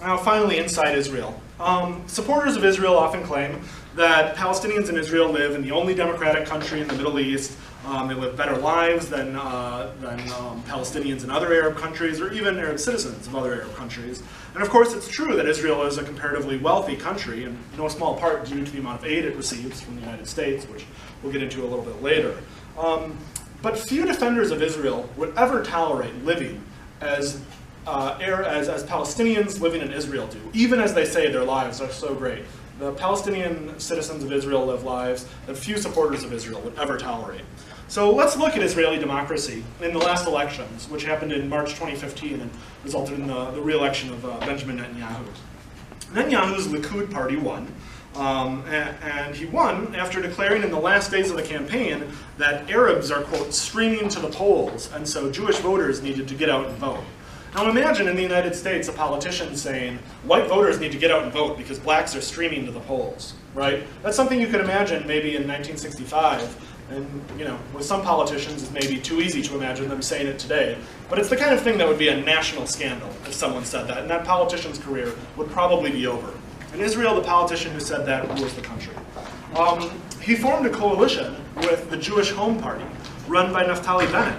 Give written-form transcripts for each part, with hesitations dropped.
Now finally, inside Israel. Supporters of Israel often claim that Palestinians in Israel live in the only democratic country in the Middle East. They live better lives than Palestinians in other Arab countries, or even Arab citizens of other Arab countries. And of course, it's true that Israel is a comparatively wealthy country, in no small part due to the amount of aid it receives from the United States, which we'll get into a little bit later. But few defenders of Israel would ever tolerate living as Palestinians living in Israel do, even as they say their lives are so great. The Palestinian citizens of Israel live lives that few supporters of Israel would ever tolerate. So let's look at Israeli democracy in the last elections, which happened in March 2015 and resulted in the re-election of Benjamin Netanyahu. Netanyahu's Likud party won. And he won after declaring in the last days of the campaign that Arabs are, quote, streaming to the polls, and so Jewish voters needed to get out and vote. Now imagine in the United States a politician saying, white voters need to get out and vote because blacks are streaming to the polls, right? That's something you could imagine maybe in 1965, and with some politicians it's maybe too easy to imagine them saying it today. But it's the kind of thing that would be a national scandal if someone said that, and that politician's career would probably be over. In Israel, the politician who said that rules the country. He formed a coalition with the Jewish Home Party, run by Naftali Bennett.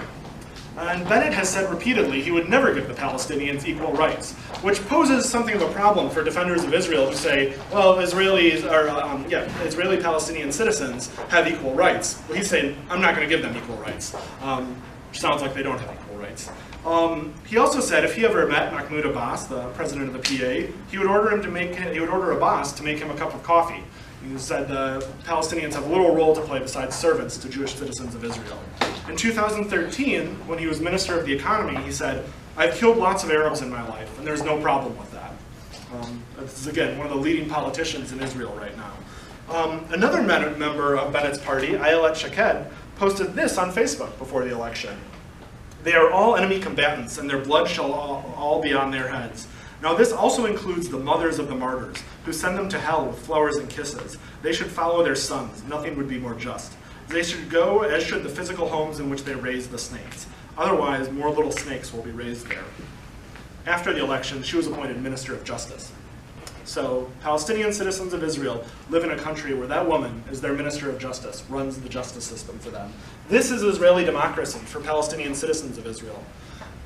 And Bennett has said repeatedly he would never give the Palestinians equal rights, which poses something of a problem for defenders of Israel who say, well, Israeli-Palestinian citizens have equal rights. Well, he's saying, I'm not going to give them equal rights. Sounds like they don't have equal rights. He also said if he ever met Mahmoud Abbas, the president of the PA, he would order Abbas to make him a cup of coffee. He said the Palestinians have little role to play besides servants to Jewish citizens of Israel. In 2013, when he was Minister of the Economy, he said, I've killed lots of Arabs in my life, and there's no problem with that. This is, again, one of the leading politicians in Israel right now. Another member of Bennett's party, Ayelet Shaked, posted this on Facebook before the election. They are all enemy combatants, and their blood shall all be on their heads. Now this also includes the mothers of the martyrs, who send them to hell with flowers and kisses. They should follow their sons. Nothing would be more just. They should go, as should the physical homes in which they raise the snakes. Otherwise, more little snakes will be raised there. After the election, she was appointed Minister of Justice. So Palestinian citizens of Israel live in a country where that woman is their Minister of Justice, runs the justice system for them. This is Israeli democracy for Palestinian citizens of Israel.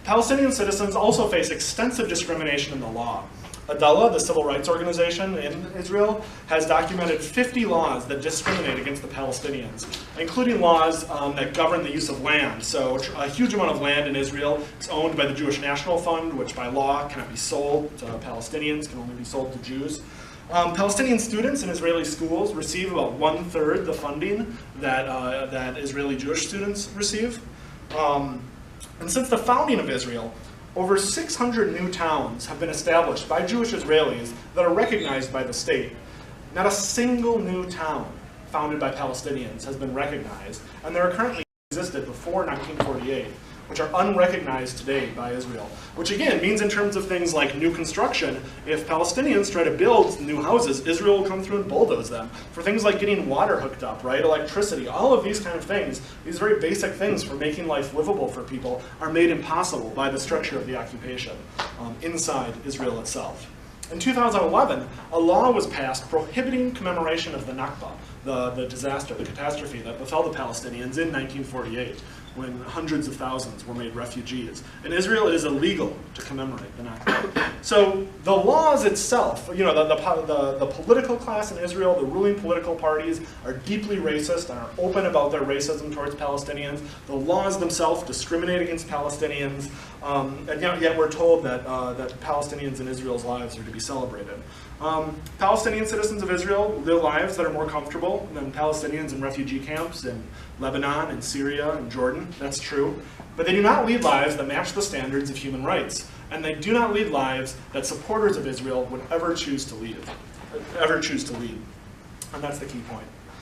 Palestinian citizens also face extensive discrimination in the law. Adalah, the civil rights organization in Israel, has documented 50 laws that discriminate against the Palestinians, including laws that govern the use of land. So a huge amount of land in Israel is owned by the Jewish National Fund, which by law cannot be sold to Palestinians, can only be sold to Jews. Palestinian students in Israeli schools receive about 1/3 the funding that Israeli Jewish students receive. And since the founding of Israel, over 600 new towns have been established by Jewish Israelis that are recognized by the state. Not a single new town founded by Palestinians has been recognized, and there are currently existed before 1948, which are unrecognized today by Israel. Which again means in terms of things like new construction, if Palestinians try to build new houses, Israel will come through and bulldoze them. For things like getting water hooked up, right, electricity, all of these kind of things, these very basic things for making life livable for people are made impossible by the structure of the occupation inside Israel itself. In 2011, a law was passed prohibiting commemoration of the Nakba, the disaster, the catastrophe that befell the Palestinians in 1948, when hundreds of thousands were made refugees. In Israel, it is illegal to commemorate the Nakba. So the laws itself, the political class in Israel, the ruling political parties are deeply racist and are open about their racism towards Palestinians. The laws themselves discriminate against Palestinians, and yet we're told that Palestinians in Israel's lives are to be celebrated. Palestinian citizens of Israel live lives that are more comfortable than Palestinians in refugee camps in Lebanon and Syria and Jordan. That's true. But they do not lead lives that match the standards of human rights. And they do not lead lives that supporters of Israel would ever choose to lead. And that's the key point.